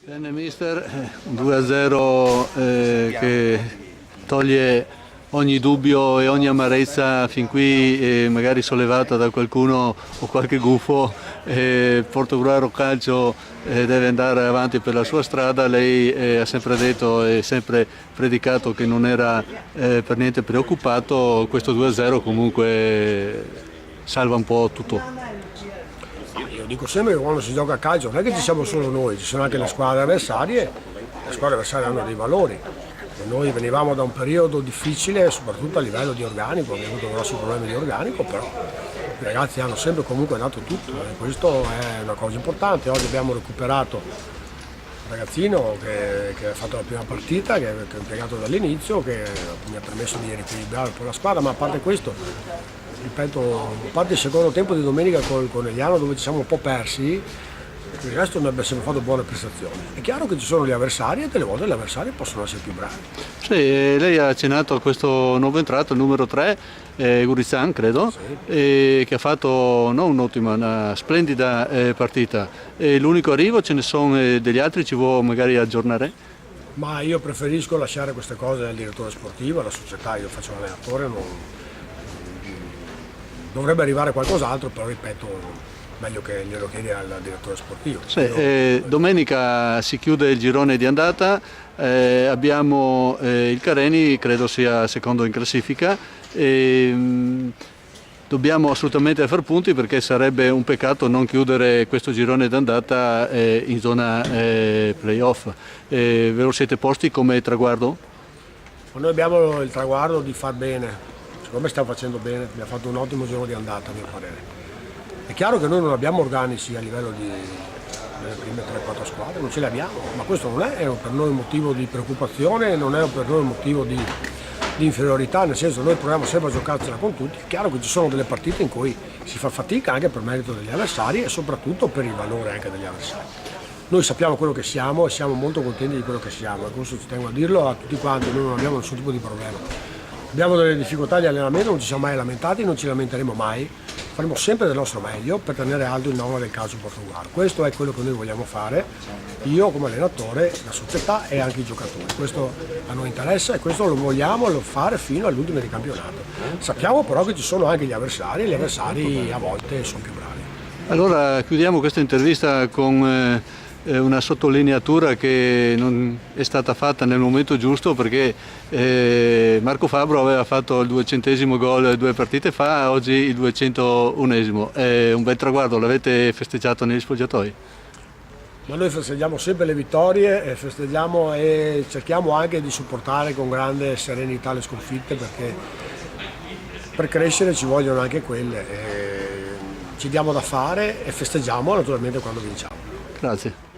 Bene mister, 2-0 che toglie ogni dubbio e ogni amarezza fin qui, magari sollevata da qualcuno o qualche gufo. Portogruaro Calcio deve andare avanti per la sua strada. Lei ha sempre detto e sempre predicato che non era per niente preoccupato. Questo 2-0 comunque salva un po' tutto. Io dico sempre che quando si gioca a calcio non è che ci siamo solo noi, ci sono anche le squadre avversarie. Le squadre avversarie hanno dei valori. E noi venivamo da un periodo difficile, soprattutto a livello di organico, abbiamo avuto grossi problemi di organico, però i ragazzi hanno sempre comunque dato tutto e questo è una cosa importante. Oggi abbiamo recuperato un ragazzino che ha fatto la prima partita, che è impiegato dall'inizio, che mi ha permesso di riequilibrare un po' la squadra, ma a parte questo, ripeto, a parte il secondo tempo di domenica con Conegliano dove ci siamo un po' persi, per il resto noi abbiamo sempre fatto buone prestazioni. È chiaro che ci sono gli avversari e delle volte gli avversari possono essere più bravi. Sì, lei ha accennato a questo nuovo entrato, il numero 3, Gurizan credo, Sì. che ha fatto non un'ottima, una splendida partita. L'unico arrivo, ce ne sono degli altri, ci vuoi magari aggiornare? Ma io preferisco lasciare queste cose al direttore sportivo, alla società. Io faccio l'allenatore, dovrebbe arrivare qualcos'altro, però ripeto, meglio che glielo chiedi al direttore sportivo. Sì, domenica si chiude il girone di andata, abbiamo il Careni, credo sia secondo in classifica, dobbiamo assolutamente far punti perché sarebbe un peccato non chiudere questo girone d'andata in zona playoff. Ve lo siete posti come traguardo? Ma noi abbiamo il traguardo di far bene, secondo me stiamo facendo bene, abbiamo fatto un ottimo giorno di andata a mio parere. È chiaro che noi non abbiamo organici a livello delle prime 3-4 squadre, non ce le abbiamo, ma questo non è per noi un motivo di preoccupazione, non è per noi un motivo di inferiorità, nel senso noi proviamo sempre a giocarcela con tutti. È chiaro che ci sono delle partite in cui si fa fatica anche per merito degli avversari e soprattutto per il valore anche degli avversari. Noi sappiamo quello che siamo e siamo molto contenti di quello che siamo, e questo ci tengo a dirlo a tutti quanti, noi non abbiamo nessun tipo di problema. Abbiamo delle difficoltà di allenamento, non ci siamo mai lamentati, non ci lamenteremo mai, faremo sempre del nostro meglio per tenere alto il nome del calcio portoghese. Questo è quello che noi vogliamo fare, io come allenatore, la società e anche i giocatori. Questo a noi interessa e questo lo vogliamo fare fino all'ultimo di campionato. Sappiamo però che ci sono anche gli avversari e gli avversari a volte sono più bravi. Allora chiudiamo questa intervista con una sottolineatura che non è stata fatta nel momento giusto, perché Marco Fabbro aveva fatto il 200° gol 2 partite fa, oggi il 201°. È un bel traguardo, l'avete festeggiato negli spogliatoi? Ma noi festeggiamo sempre le vittorie e festeggiamo e cerchiamo anche di supportare con grande serenità le sconfitte, perché per crescere ci vogliono anche quelle. Ci diamo da fare e festeggiamo naturalmente quando vinciamo. Grazie.